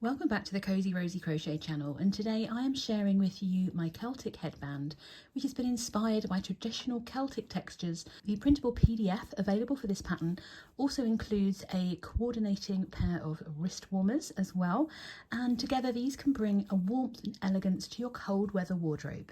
Welcome back to the Cosy Rosy Crochet channel, and today I am sharing with you my Celtic headband, which has been inspired by traditional Celtic textures. The printable PDF available for this pattern also includes a coordinating pair of wrist warmers as well, and together these can bring a warmth and elegance to your cold weather wardrobe.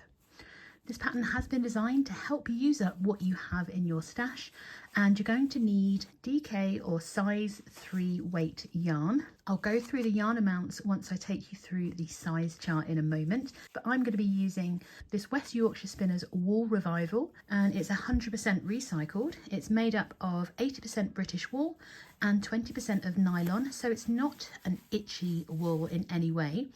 This pattern has been designed to help you use up what you have in your stash, and you're going to need DK or size 3 weight yarn. I'll go through the yarn amounts once I take you through the size chart in a moment, but I'm going to be using this West Yorkshire Spinners Wool Revival, and it's 100% recycled. It's made up of 80% British wool and 20% of nylon, so it's not an itchy wool in any way.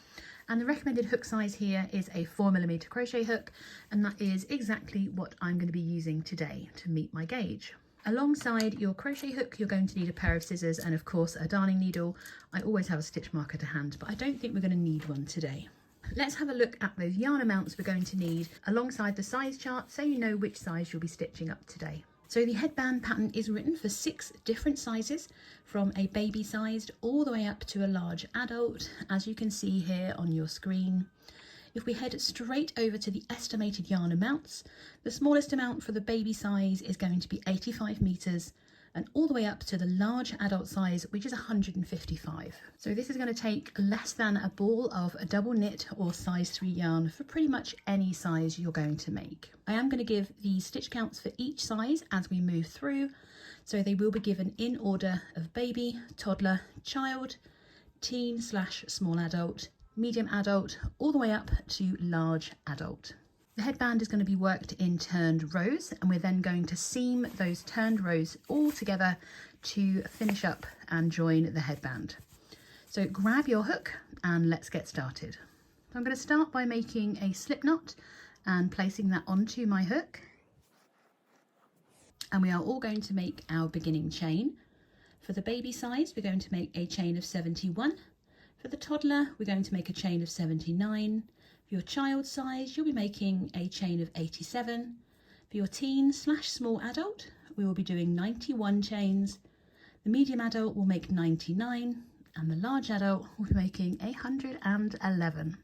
And the recommended hook size here is a 4mm crochet hook, and that is exactly what I'm going to be using today to meet my gauge. Alongside your crochet hook, you're going to need a pair of scissors and of course a darning needle. I always have a stitch marker to hand, but I don't think we're going to need one today. Let's have a look at those yarn amounts we're going to need alongside the size chart so you know which size you'll be stitching up today. So the headband pattern is written for 6 different sizes, from a baby sized all the way up to a large adult, as you can see here on your screen. If we head straight over to the estimated yarn amounts, the smallest amount for the baby size is going to be 85 meters, and all the way up to the large adult size, which is 155. So this is going to take less than a ball of a double knit or size 3 yarn for pretty much any size you're going to make. I am going to give the stitch counts for each size as we move through, so they will be given in order of baby, toddler, child, teen/small adult, medium adult, all the way up to large adult. The headband is going to be worked in turned rows, and we're then going to seam those turned rows all together to finish up and join the headband. So grab your hook and let's get started. I'm going to start by making a slip knot and placing that onto my hook. And we are all going to make our beginning chain. For the baby size, we're going to make a chain of 71. For the toddler, we're going to make a chain of 79. For your child size, you'll be making a chain of 87. For your teen/small adult, we will be doing 91 chains. The medium adult will make 99, and the large adult will be making 111.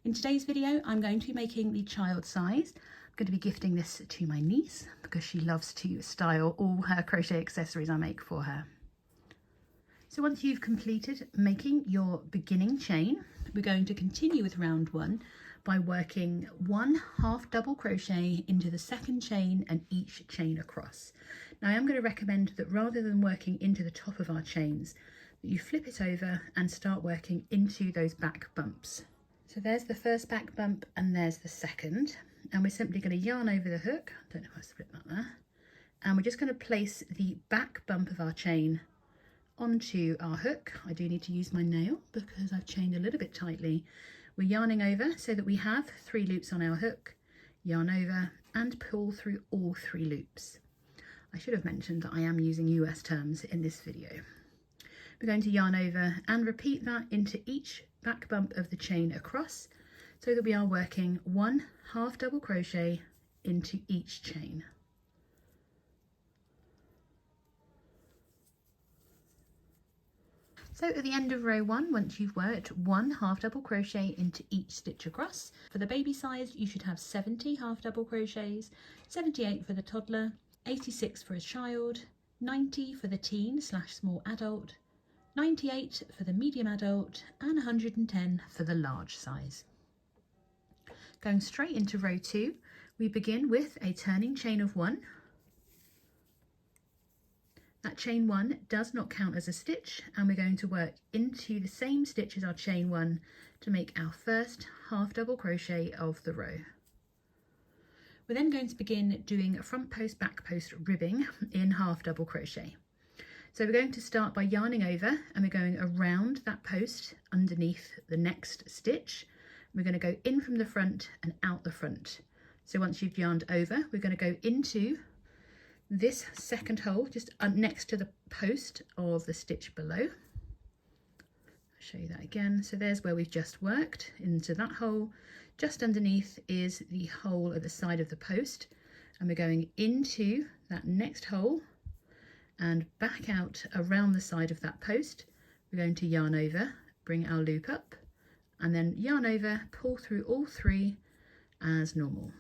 In today's video, I'm going to be making the child size. I'm going to be gifting this to my niece because she loves to style all her crochet accessories I make for her. So once you've completed making your beginning chain, we're going to continue with round 1 by working 1 half double crochet into the second chain and each chain across. Now I am going to recommend that rather than working into the top of our chains, that you flip it over and start working into those back bumps. So there's the first back bump and there's the second, and we're simply going to yarn over the hook. I don't know if I split that there. And we're just going to place the back bump of our chain onto our hook. I do need to use my nail because I've chained a little bit tightly. We're yarning over so that we have 3 loops on our hook, yarn over and pull through all 3 loops. I should have mentioned that I am using US terms in this video. We're going to yarn over and repeat that into each back bump of the chain across so that we are working 1 half double crochet into each chain. So at the end of row 1, once you've worked 1 half double crochet into each stitch across, for the baby size you should have 70 half double crochets, 78 for the toddler, 86 for a child, 90 for the teen/small adult, 98 for the medium adult, and 110 for the large size. Going straight into row 2, we begin with a turning chain of 1. That chain 1 does not count as a stitch, and we're going to work into the same stitch as our chain 1 to make our first half double crochet of the row. We're then going to begin doing front post back post ribbing in half double crochet. So we're going to start by yarning over, and we're going around that post underneath the next stitch. We're going to go in from the front and out the front. So once you've yarned over, we're going to go into this second hole just next to the post of the stitch below. I'll show you that again. So there's where we've just worked into that hole. Just underneath is the hole at the side of the post, and we're going into that next hole and back out around the side of that post. We're going to yarn over bring our loop up, and then yarn over, pull through all 3 as normal.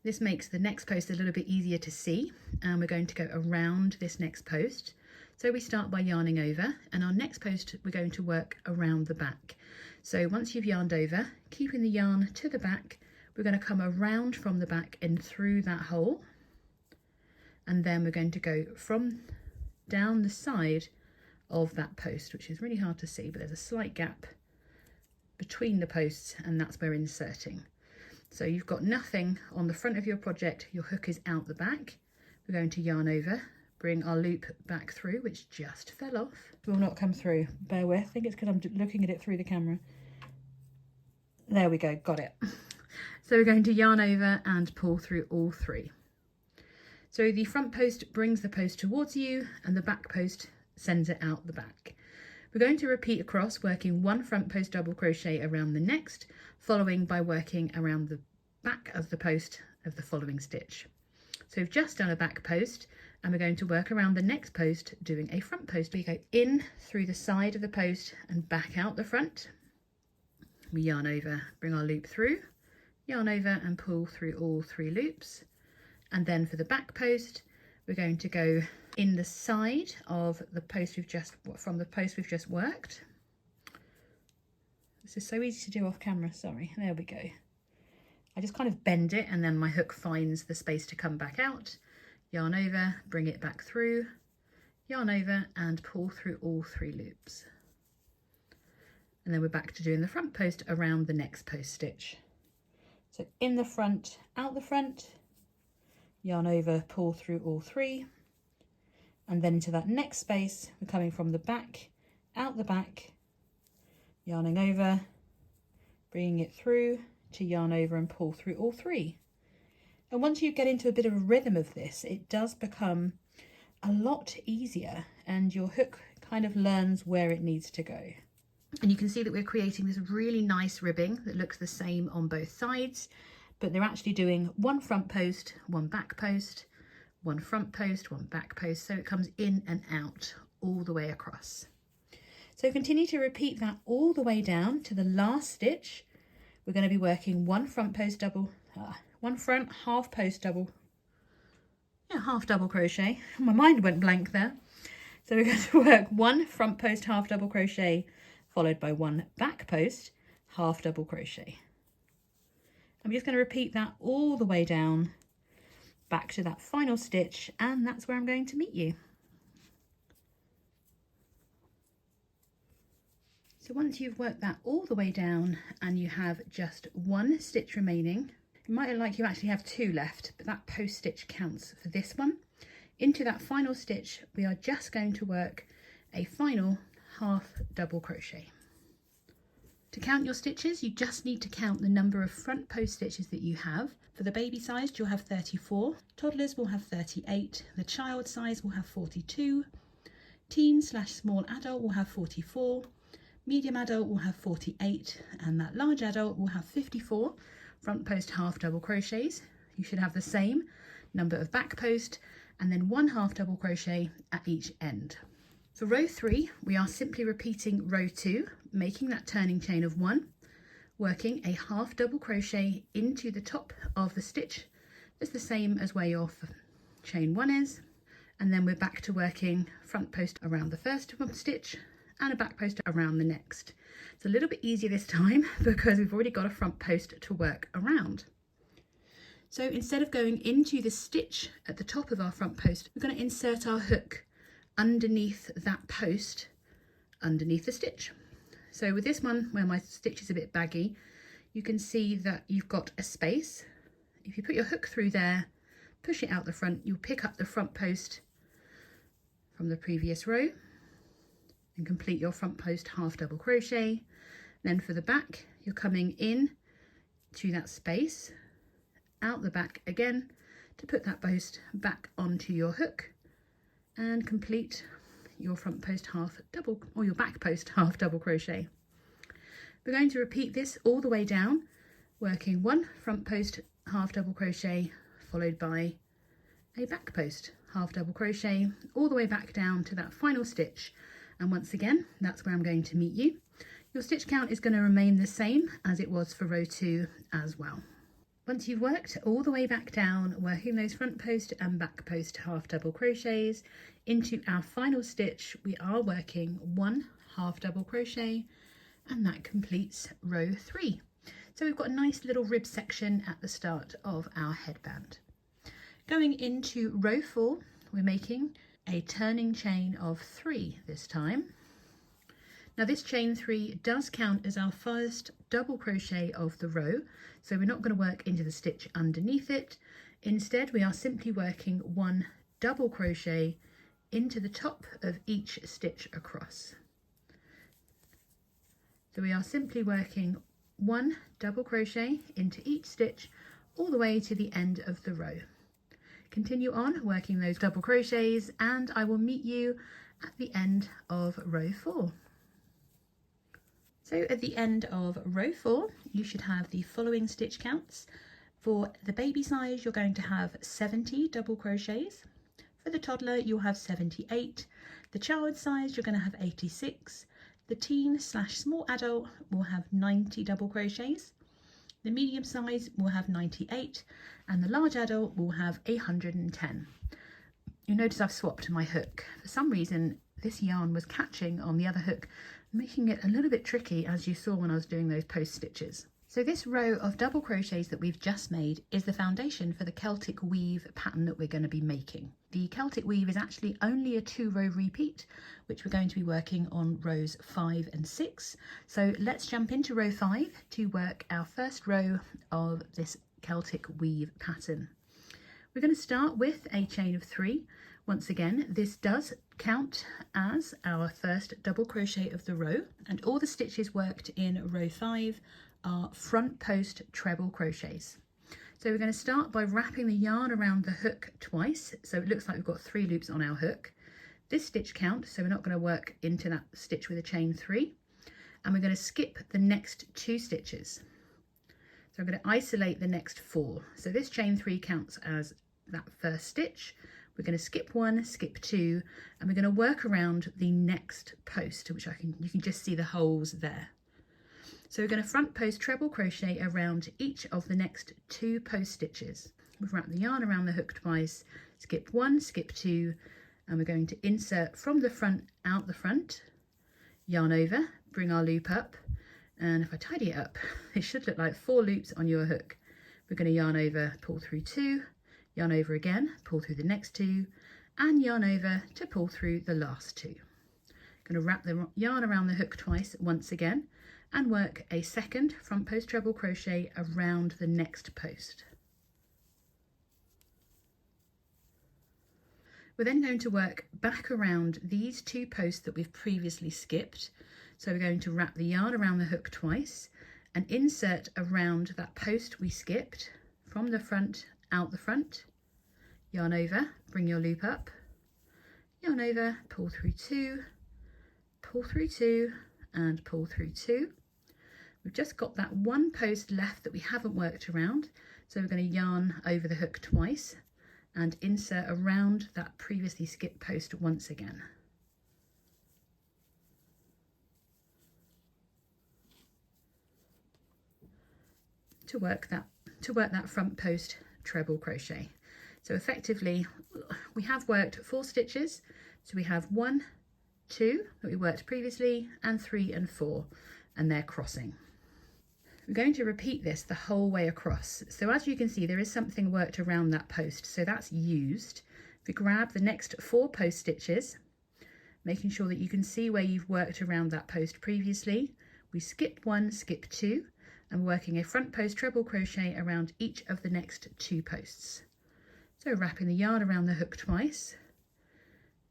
This makes the next post a little bit easier to see, and we're going to go around this next post. So we start by yarning over, and our next post we're going to work around the back. So once you've yarned over, keeping the yarn to the back, we're going to come around from the back and through that hole, and then we're going to go from down the side of that post, which is really hard to see, but there's a slight gap between the posts, and that's where we're inserting. So you've got nothing on the front of your project, your hook is out the back. We're going to yarn over, bring our loop back through, which just fell off. Will not come through, bear with. I think it's because I'm looking at it through the camera. There we go, got it. So we're going to yarn over and pull through all 3. So the front post brings the post towards you, and the back post sends it out the back. We're going to repeat across, working 1 front post double crochet around the next, following by working around the back of the post of the following stitch. So we've just done a back post, and we're going to work around the next post doing a front post. We go in through the side of the post and back out the front. We yarn over, bring our loop through, yarn over and pull through all 3 loops. And then for the back post, we're going to go in the side of the post we've just worked. This is so easy to do off camera, sorry. There we go. I just kind of bend it, and then my hook finds the space to come back out. Yarn over, bring it back through, yarn over and pull through all 3 loops. And then we're back to doing the front post around the next post stitch. So in the front, out the front, yarn over, pull through all 3, and then into that next space we're coming from the back, out the back, yarning over, bringing it through to yarn over and pull through all 3. And once you get into a bit of a rhythm of this, it does become a lot easier, and your hook kind of learns where it needs to go. And you can see that we're creating this really nice ribbing that looks the same on both sides, but they're actually doing 1 front post, 1 back post, 1 front post, 1 back post, so it comes in and out all the way across. So continue to repeat that all the way down to the last stitch. We're going to be working 1 front post double, 1 front half post double, half double crochet. My mind went blank there. So we're going to work 1 front post half double crochet, followed by 1 back post half double crochet. I'm just going to repeat that all the way down, back to that final stitch, and that's where I'm going to meet you. So once you've worked that all the way down and you have just 1 stitch remaining, it might look like you actually have 2 left, but that post stitch counts for this one. Into that final stitch, we are just going to work a final half double crochet. To count your stitches, you just need to count the number of front post stitches that you have. For the baby sized, you'll have 34, toddlers will have 38, the child size will have 42, teen/small adult will have 44, medium adult will have 48, and that large adult will have 54 front post half double crochets. You should have the same number of back post, and then 1 half double crochet at each end. For row 3, we are simply repeating row 2, making that turning chain of 1, working a half double crochet into the top of the stitch. It's the same as where your chain 1 is, and then we're back to working front post around the first stitch and a back post around the next. It's a little bit easier this time because we've already got a front post to work around. So instead of going into the stitch at the top of our front post, we're going to insert our hook underneath that post, underneath the stitch. So with this one, where my stitch is a bit baggy, you can see that you've got a space. If you put your hook through there, push it out the front, you'll pick up the front post from the previous row and complete your front post half double crochet. Then for the back, you're coming in to that space, out the back again to put that post back onto your hook and complete your front post half double, or your back post half double crochet. We're going to repeat this all the way down, working 1 front post half double crochet followed by a back post half double crochet all the way back down to that final stitch, And once again, that's where I'm going to meet you. Your stitch count is going to remain the same as it was for row 2 as well. Once you've worked all the way back down, working those front post and back post half double crochets into our final stitch, we are working 1 half double crochet, and that completes row 3. So we've got a nice little rib section at the start of our headband. Going into row 4, we're making a turning chain of 3 this time. Now this chain 3 does count as our first double crochet of the row, so we're not going to work into the stitch underneath it. Instead, we are simply working 1 double crochet into the top of each stitch across. So we are simply working 1 double crochet into each stitch all the way to the end of the row. Continue on working those double crochets, and I will meet you at the end of row 4. So at the end of row 4, you should have the following stitch counts. For the baby size, you're going to have 70 double crochets. For the toddler, you'll have 78. The child size, you're going to have 86. The teen/small adult will have 90 double crochets. The medium size will have 98, and the large adult will have 110. You'll notice I've swapped my hook. For some reason, this yarn was catching on the other hook, making it a little bit tricky, as you saw when I was doing those post stitches. So this row of double crochets that we've just made is the foundation for the Celtic Weave pattern that we're going to be making. The Celtic Weave is actually only a 2-row repeat, which we're going to be working on rows 5 and 6. So let's jump into row 5 to work our first row of this Celtic Weave pattern. We're going to start with a chain of 3. Once again, this does count as our first double crochet of the row, and all the stitches worked in row 5 are front post treble crochets. So we're going to start by wrapping the yarn around the hook twice, so it looks like we've got 3 loops on our hook. This stitch count, so we're not going to work into that stitch with a chain 3, and we're going to skip the next 2 stitches. So I'm going to isolate the next 4. So this chain 3 counts as that first stitch. We're going to skip 1, skip 2, and we're going to work around the next post, which you can just see the holes there. So we're going to front post treble crochet around each of the next 2 post stitches. We've wrapped the yarn around the hook twice, skip 1, skip 2, and we're going to insert from the front out the front, yarn over, bring our loop up, and if I tidy it up, it should look like 4 loops on your hook. We're going to yarn over, pull through 2, yarn over again, pull through the next 2, and yarn over to pull through the last 2. Going to wrap the yarn around the hook twice once again, and work a second front post treble crochet around the next post. We're then going to work back around these 2 posts that we've previously skipped. So we're going to wrap the yarn around the hook twice and insert around that post we skipped from the front out the front, yarn over, bring your loop up, yarn over, pull through 2, pull through 2, and pull through 2. We've just got that 1 post left that we haven't worked around, so we're going to yarn over the hook twice and insert around that previously skipped post once again. To work that front post treble crochet. So effectively we have worked 4 stitches, so we have 1, 2 that we worked previously, and 3 and 4, and they're crossing. We're going to repeat this the whole way across. So as you can see, there is something worked around that post, so that's used. If we grab the next 4 post stitches, making sure that you can see where you've worked around that post previously, we skip 1, skip 2, and working a front post treble crochet around each of the next 2 posts. So wrapping the yarn around the hook twice,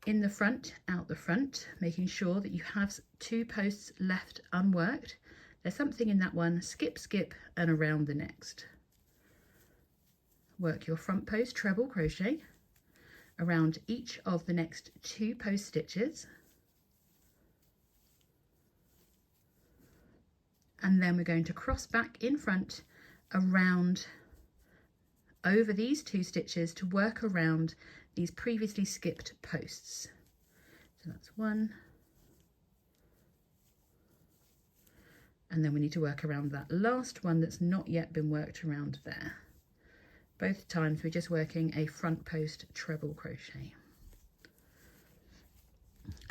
in the front, out the front, making sure that you have 2 posts left unworked. There's something in that one, skip, skip, and around the next. Work your front post treble crochet around each of the next 2 post stitches. And then we're going to cross back in front around over these 2 stitches to work around these previously skipped posts. So that's 1, and then we need to work around that last one that's not yet been worked around there. Both times we're just working a front post treble crochet.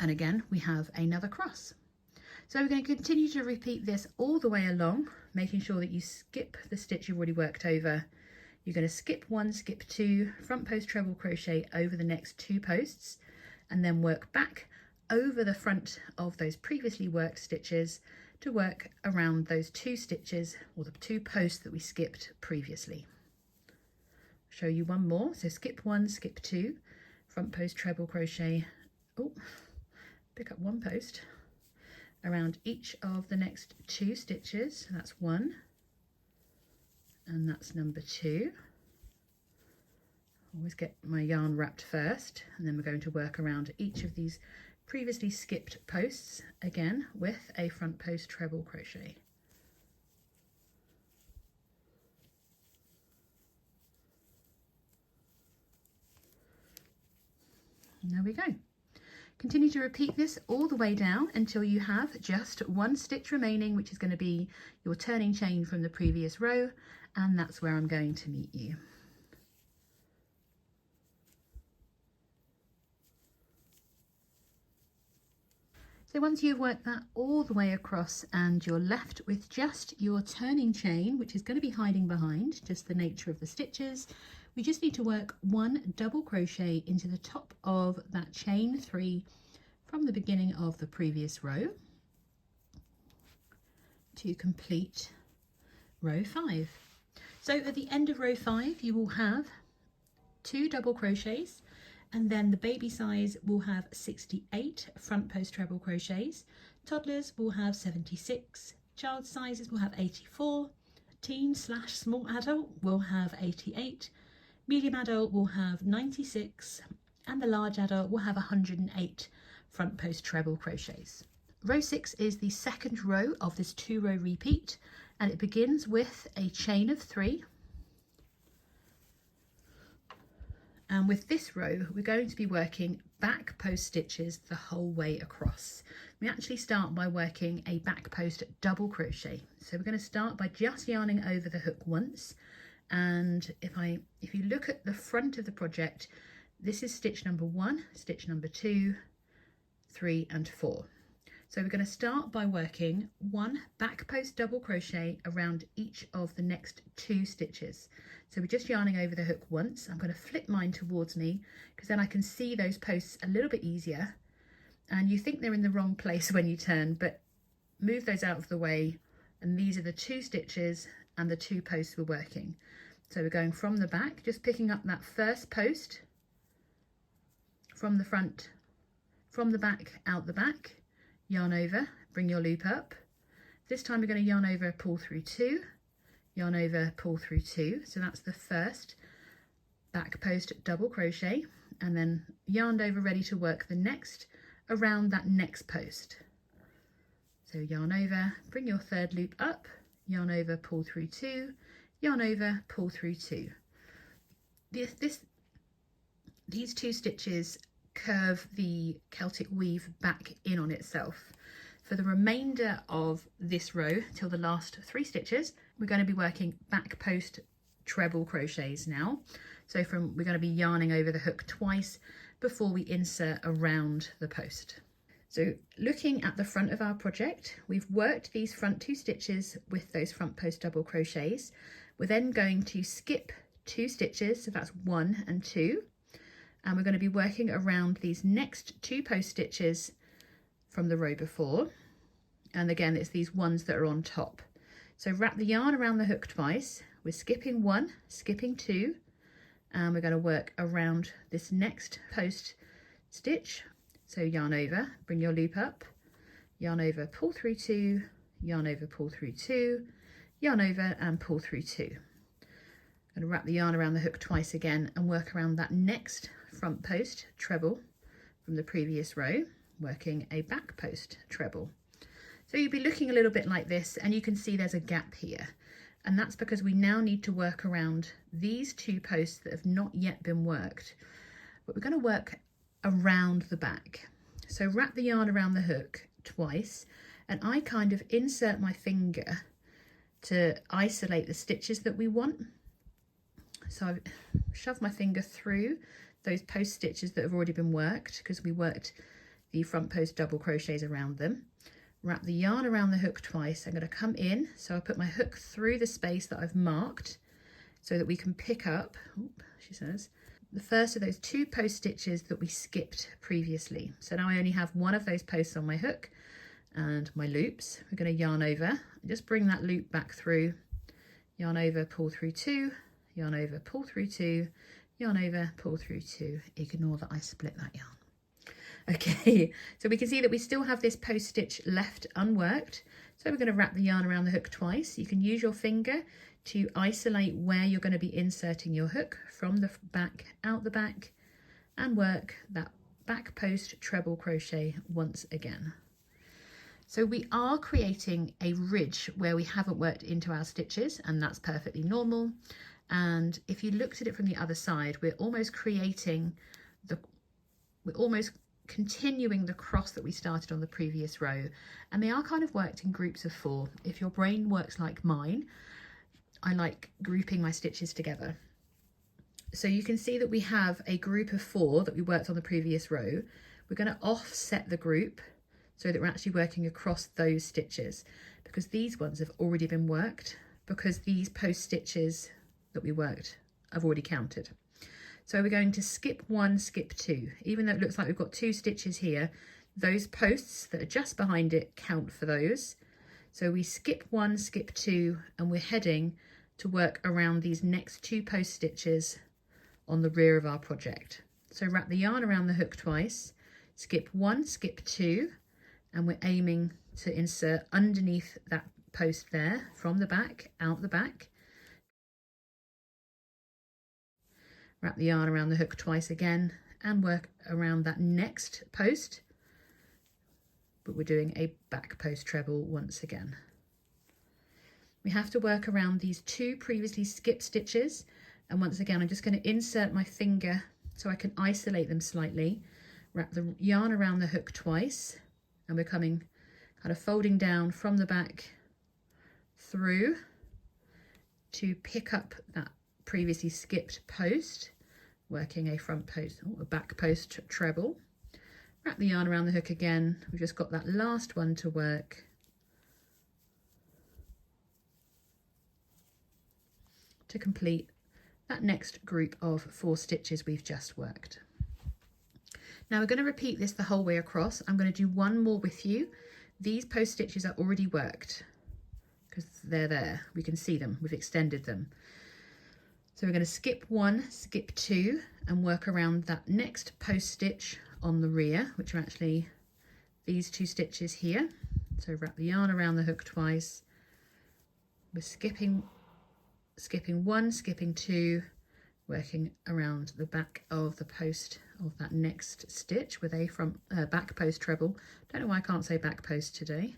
And again, we have another cross. So we're going to continue to repeat this all the way along, making sure that you skip the stitch you've already worked over. You're going to skip one, skip two, front post treble crochet over the next two posts, and then work back over the front of those previously worked stitches to work around those two stitches or the two posts that we skipped previously. Show you one more. So skip one, skip two, front post treble crochet, pick up one post around each of the next two stitches. So that's one, and that's number two. Always get my yarn wrapped first, and then we're going to work around each of these previously skipped posts again with a front post treble crochet. And there we go. Continue to repeat this all the way down until you have just one stitch remaining, which is going to be your turning chain from the previous row, and that's where I'm going to meet you. So once you've worked that all the way across and you're left with just your turning chain, which is going to be hiding behind just the nature of the stitches, we just need to work one double crochet into the top of that chain 3 from the beginning of the previous row to complete row 5. So at the end of row 5 you will have 2 double crochets, and then the baby size will have 68 front post treble crochets, toddlers will have 76, child sizes will have 84, teen/small adult will have 88, medium adult will have 96, and the large adult will have 108 front post treble crochets. Row 6 is the second row of this 2-row repeat, and it begins with a chain of 3. And with this row, we're going to be working back post stitches the whole way across. We actually start by working a back post double crochet. So we're going to start by just yarning over the hook once. And if you look at the front of the project, this is stitch number 1, stitch number 2, 3 and 4. So we're going to start by working one back post double crochet around each of the next 2 stitches. So we're just yarning over the hook once. I'm going to flip mine towards me because then I can see those posts a little bit easier. And you think they're in the wrong place when you turn, but move those out of the way. And these are the 2 stitches and the 2 posts we're working. So we're going from the back, just picking up that first post from the front, from the back, out the back, yarn over, bring your loop up. This time we're going to yarn over, pull through 2, yarn over, pull through 2. So that's the first back post double crochet, and then yarned over, ready to work the next around that next post. So yarn over, bring your third loop up, yarn over, pull through 2, yarn over, pull through 2. These 2 stitches curve the Celtic weave back in on itself. For the remainder of this row till the last 3 stitches, we're going to be working back post treble crochets now. So we're going to be yarning over the hook twice before we insert around the post. So looking at the front of our project, we've worked these front 2 stitches with those front post double crochets. We're then going to skip 2 stitches, so that's 1 and 2. And we're going to be working around these next 2 post stitches from the row before. And again, it's these ones that are on top. So wrap the yarn around the hook twice. We're skipping 1, skipping 2, and we're going to work around this next post stitch. So yarn over, bring your loop up, yarn over, pull through 2, yarn over, pull through 2, yarn over and pull through 2. I'm going to wrap the yarn around the hook twice again and work around that next front post treble from the previous row, working a back post treble. So you'll be looking a little bit like this, and you can see there's a gap here, and that's because we now need to work around these 2 posts that have not yet been worked, but we're going to work around the back. So wrap the yarn around the hook twice, and I kind of insert my finger to isolate the stitches that we want. So I shove my finger through those post stitches that have already been worked, because we worked the front post double crochets around them. Wrap the yarn around the hook twice. I'm going to come in, so I put my hook through the space that I've marked so that we can pick up, she says, the first of those 2 post stitches that we skipped previously. So now I only have one of those posts on my hook and my loops. We're going to yarn over, just bring that loop back through, yarn over, pull through 2, yarn over, pull through 2, yarn over, pull through 2. Ignore that I split that yarn. Okay, so we can see that we still have this post stitch left unworked. So we're going to wrap the yarn around the hook twice. You can use your finger to isolate where you're going to be inserting your hook from the back, out the back, and work that back post treble crochet once again. So we are creating a ridge where we haven't worked into our stitches, and that's perfectly normal. And if you looked at it from the other side, we're almost continuing the cross that we started on the previous row, and they are kind of worked in groups of 4. If your brain works like mine, I like grouping my stitches together. So you can see that we have a group of 4 that we worked on the previous row. We're going to offset the group so that we're actually working across those stitches, because these ones have already been worked, because these post stitches that we worked I've already counted. So we're going to skip 1, skip 2. Even though it looks like we've got 2 stitches here, those posts that are just behind it count for those. So we skip 1, skip 2, and we're heading to work around these next 2 post stitches on the rear of our project. So wrap the yarn around the hook twice, skip 1, skip 2, and we're aiming to insert underneath that post there from the back, out the back. Wrap the yarn around the hook twice again and work around that next post, but we're doing a back post treble once again. We have to work around these 2 previously skipped stitches, and once again I'm just going to insert my finger so I can isolate them slightly. Wrap the yarn around the hook twice, and we're coming kind of folding down from the back through to pick up that previously skipped post, working a front post or a back post treble. Wrap the yarn around the hook again. We've just got that last one to work. To complete that next group of 4 stitches we've just worked. Now we're going to repeat this the whole way across. I'm going to do one more with you. These post stitches are already worked because they're there. We can see them. We've extended them. So we're going to skip 1, skip 2, and work around that next post stitch on the rear, which are actually these 2 stitches here. So wrap the yarn around the hook twice. We're skipping 1, skipping 2, working around the back of the post of that next stitch with a back post treble. Don't know why I can't say back post today.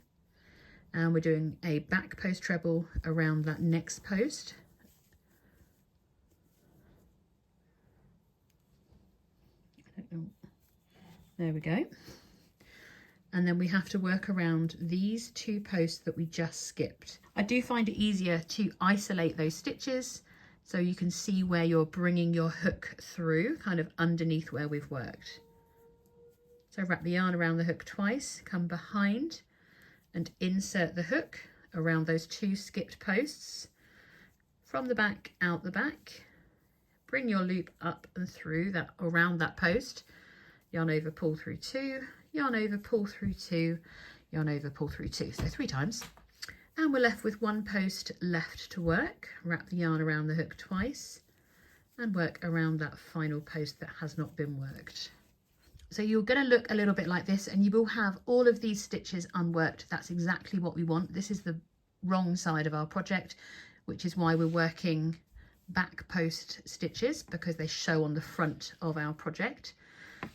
And we're doing a back post treble around that next post. There we go. And then we have to work around these 2 posts that we just skipped. I do find it easier to isolate those stitches so you can see where you're bringing your hook through, kind of underneath where we've worked. So wrap the yarn around the hook twice, come behind and insert the hook around those 2 skipped posts from the back, out the back. Bring your loop up and through that, around that post. Yarn over, pull through 2, yarn over, pull through 2, yarn over, pull through 2. So 3 times. And we're left with 1 post left to work. Wrap the yarn around the hook twice and work around that final post that has not been worked. So you're going to look a little bit like this, and you will have all of these stitches unworked. That's exactly what we want. This is the wrong side of our project, which is why we're working back post stitches, because they show on the front of our project.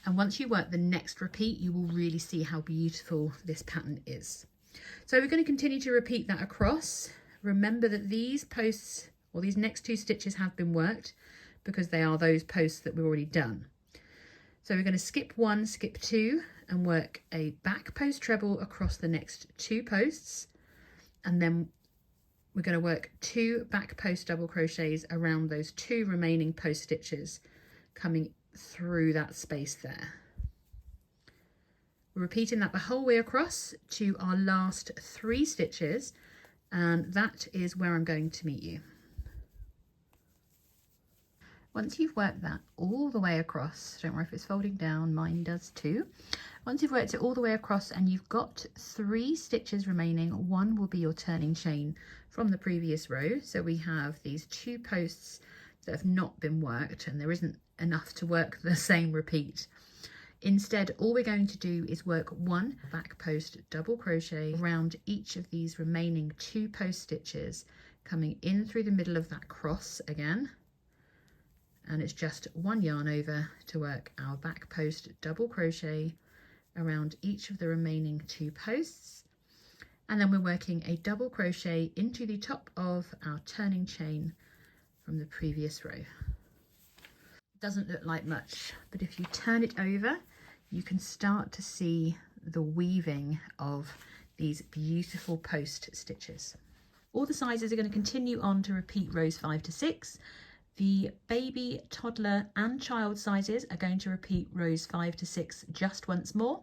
And once you work the next repeat, you will really see how beautiful this pattern is. So we're going to continue to repeat that across. Remember that these posts, or these next 2 stitches, have been worked because they are those posts that we've already done. So we're going to skip 1, skip 2, and work a back post treble across the next 2 posts, and then we're going to work 2 back post double crochets around those 2 remaining post stitches coming through that space there. We're repeating that the whole way across to our last 3 stitches, and that is where I'm going to meet you. Once you've worked that all the way across, don't worry if it's folding down, mine does too. Once you've worked it all the way across and you've got 3 stitches remaining, 1 will be your turning chain from the previous row. So we have these 2 posts that have not been worked, and there isn't enough to work the same repeat. Instead, all we're going to do is work 1 back post double crochet around each of these remaining 2 post stitches, coming in through the middle of that cross again. And it's just 1 yarn over to work our back post double crochet around each of the remaining 2 posts, and then we're working a double crochet into the top of our turning chain from the previous row. Doesn't look like much, but if you turn it over, you can start to see the weaving of these beautiful post stitches. All the sizes are going to continue on to repeat rows 5 to 6. The baby, toddler and child sizes are going to repeat rows 5 to 6 just once more.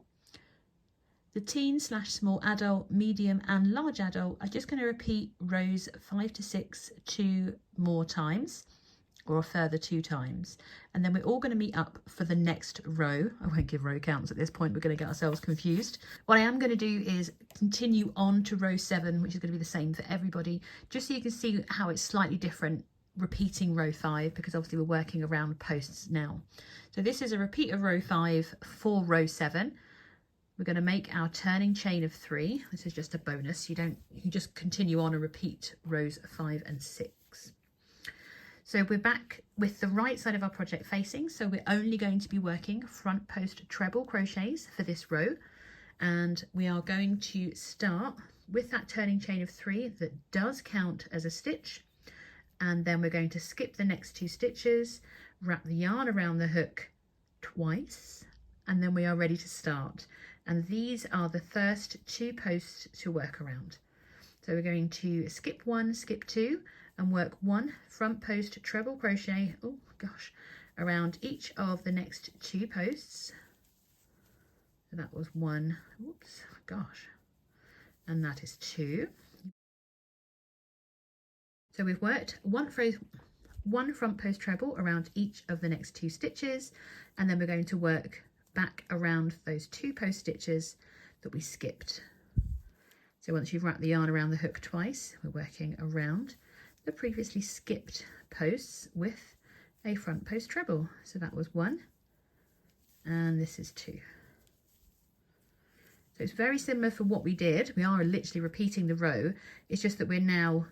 The teen/small adult, medium and large adult are just going to repeat rows 5 to 6 2 more times, or a further 2 times. And then we're all going to meet up for the next row. I won't give row counts at this point, we're going to get ourselves confused. What I am going to do is continue on to row 7, which is going to be the same for everybody, just so you can see how it's slightly different repeating row 5, because obviously we're working around posts now. So this is a repeat of row 5 for row 7. We're going to make our turning chain of 3. This is just a bonus. You just continue on and repeat rows 5 and 6. So we're back with the right side of our project facing, so we're only going to be working front post treble crochets for this row, and we are going to start with that turning chain of 3 that does count as a stitch. And then we're going to skip the next 2 stitches, wrap the yarn around the hook twice, and then we are ready to start. And these are the first 2 posts to work around. So we're going to skip 1, skip 2, and work 1 front post treble crochet, oh gosh, around each of the next 2 posts. So that was 1, oops, gosh, and that is 2. So we've worked 1 front post treble around each of the next 2 stitches, and then we're going to work back around those 2 post stitches that we skipped. So once you've wrapped the yarn around the hook twice, we're working around the previously skipped posts with a front post treble. So that was 1, and this is 2. So it's very similar for what we did. We are literally repeating the row. It's just that we're now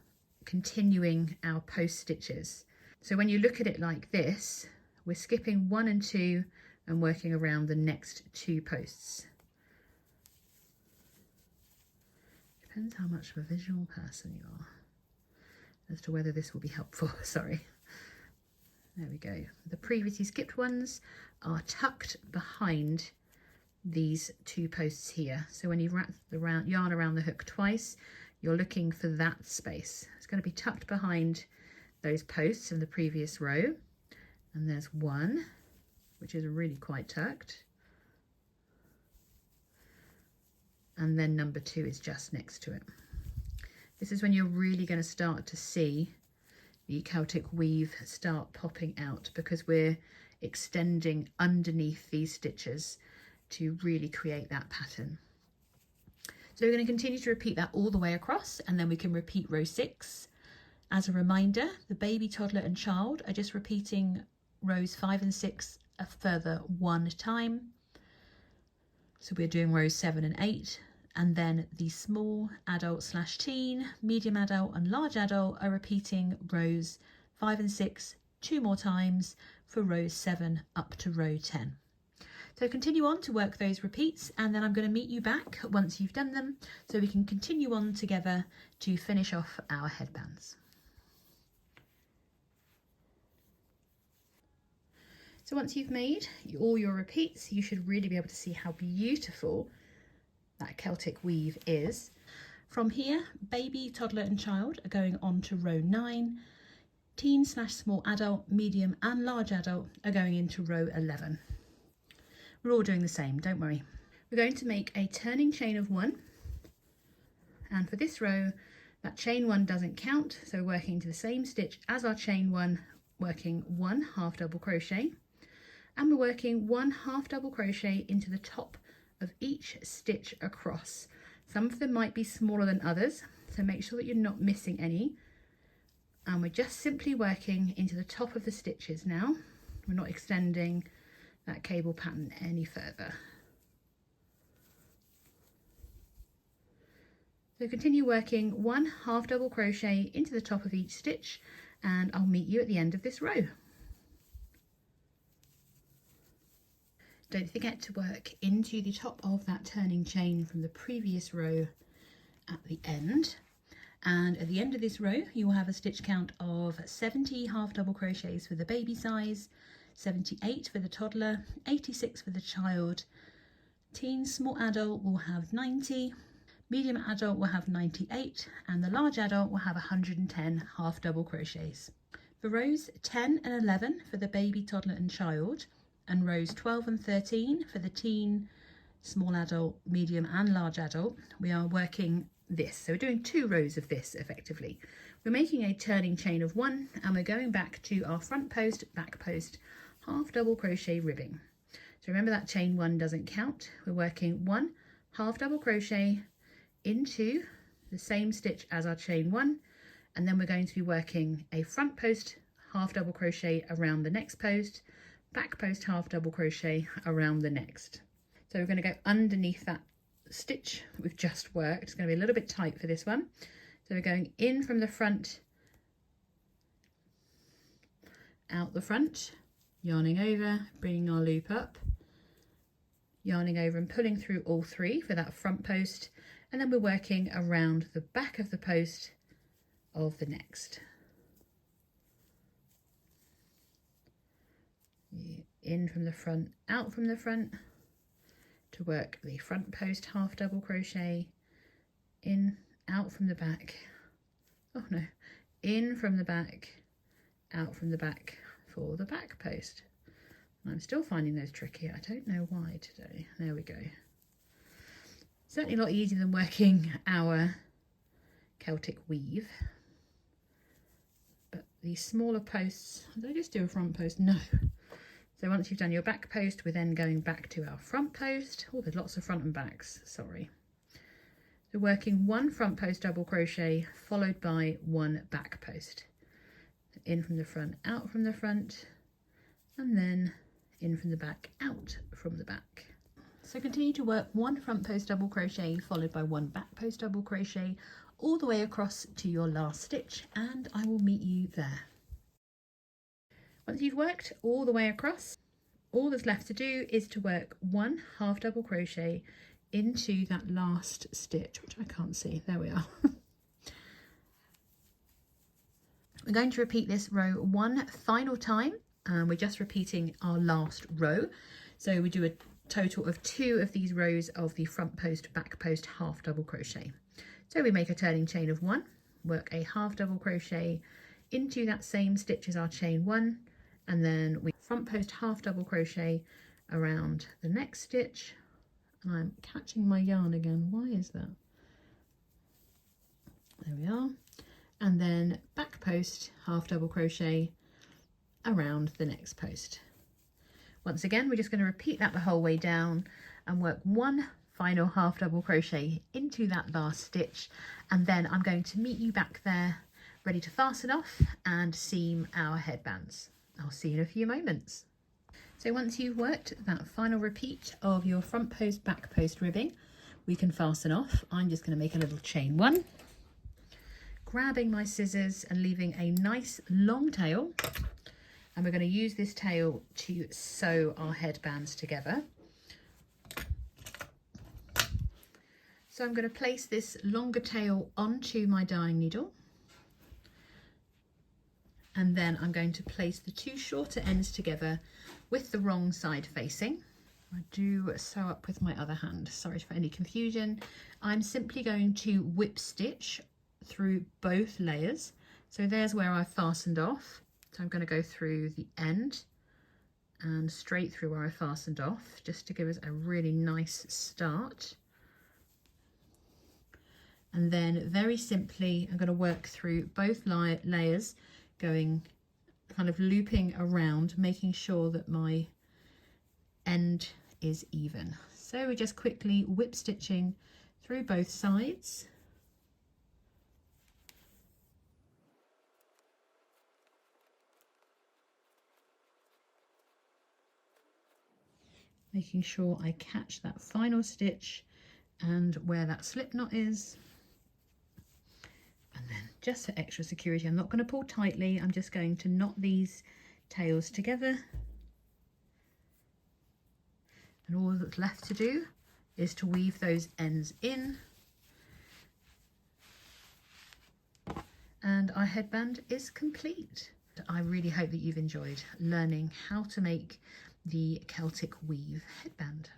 continuing our post stitches. So when you look at it like this, we're skipping 1 and 2 and working around the next 2 posts. Depends how much of a visual person you are as to whether this will be helpful. Sorry. There we go. The previously skipped ones are tucked behind these 2 posts here. So when you wrap the yarn around the hook twice, you're looking for that space. It's going to be tucked behind those posts in the previous row. And there's 1, which is really quite tucked. And then number 2 is just next to it. This is when you're really going to start to see the Celtic weave start popping out, because we're extending underneath these stitches to really create that pattern. So we're going to continue to repeat that all the way across, and then we can repeat row 6. As a reminder, the baby, toddler and child are just repeating rows 5 and 6 a further 1 time. So we're doing rows 7 and 8, and then the small adult/teen, medium adult and large adult are repeating rows 5 and 6 2 more times for rows 7 up to row 10. So continue on to work those repeats, and then I'm going to meet you back once you've done them so we can continue on together to finish off our headbands. So once you've made all your repeats, you should really be able to see how beautiful that Celtic weave is. From here, baby, toddler and child are going on to row 9. Teen/small adult, medium and large adult are going into row 11. We're all doing the same, don't worry. We're going to make a turning chain of 1, and for this row that chain 1 doesn't count, so we're working into the same stitch as our chain 1, working 1 half double crochet, and we're working 1 half double crochet into the top of each stitch across. Some of them might be smaller than others, so make sure that you're not missing any. And we're just simply working into the top of the stitches now. We're not extending that cable pattern any further. So continue working 1 half double crochet into the top of each stitch, and I'll meet you at the end of this row. Don't forget to work into the top of that turning chain from the previous row at the end. And at the end of this row, you will have a stitch count of 70 half double crochets for the baby size, 78 for the toddler, 86 for the child. Teen small adult will have 90, medium adult will have 98, and the large adult will have 110 half double crochets. For rows 10 and 11 for the baby, toddler and child, and rows 12 and 13 for the teen, small adult, medium and large adult, we are working this. So we're doing 2 rows of this effectively. We're making a turning chain of 1, and we're going back to our front post, back post, half double crochet ribbing. So remember that chain 1 doesn't count. We're working 1 half double crochet into the same stitch as our chain 1, and then we're going to be working a front post half double crochet around the next post, back post half double crochet around the next. So we're going to go underneath that stitch we've just worked. It's going to be a little bit tight for this one. So we're going in from the front, out the front, yarning over, bringing our loop up, yarning over and pulling through all 3 for that front post, and then we're working around the back of the post of the next. In from the front, out from the front to work the front post half double crochet, in, out from the back, oh no, in from the back, out from the back for the back post. And I'm still finding those tricky. I don't know why today. There we go. Certainly a lot easier than working our Celtic weave. But these smaller posts, did I just do a front post? No. So once you've done your back post, we're then going back to our front post. Oh, there's lots of front and backs, sorry. So working 1 front post double crochet followed by 1 back post. In from the front, out from the front, and then in from the back, out from the back. So continue to work 1 front post double crochet followed by 1 back post double crochet all the way across to your last stitch, and I will meet you there. Once you've worked all the way across, all that's left to do is to work 1 half double crochet into that last stitch, which I can't see. There we are. We're going to repeat this row 1 final time, and we're just repeating our last row. So we do a total of 2 of these rows of the front post, back post, half double crochet. So we make a turning chain of 1, work a half double crochet into that same stitch as our chain 1, and then we front post half double crochet around the next stitch. And I'm catching my yarn again. Why is that? There we are. And then back post half double crochet around the next post. Once again, we're just going to repeat that the whole way down and work 1 final half double crochet into that last stitch, and then I'm going to meet you back there ready to fasten off and seam our headbands. I'll see you in a few moments. So once you've worked that final repeat of your front post, back post ribbing, we can fasten off. I'm just going to make a little chain 1, grabbing my scissors and leaving a nice long tail, and we're going to use this tail to sew our headbands together. So I'm going to place this longer tail onto my darning needle, and then I'm going to place the 2 shorter ends together with the wrong side facing. I do sew up with my other hand, sorry for any confusion. I'm simply going to whip stitch through both layers. So there's where I fastened off. So I'm going to go through the end and straight through where I fastened off, just to give us a really nice start. And then very simply, I'm going to work through both layers, going kind of looping around, making sure that my end is even. So we're just quickly whip stitching through both sides. Making sure I catch that final stitch and where that slip knot is. And then just for extra security, I'm not going to pull tightly, I'm just going to knot these tails together. And all that's left to do is to weave those ends in. And our headband is complete. I really hope that you've enjoyed learning how to make the Celtic Weave headband.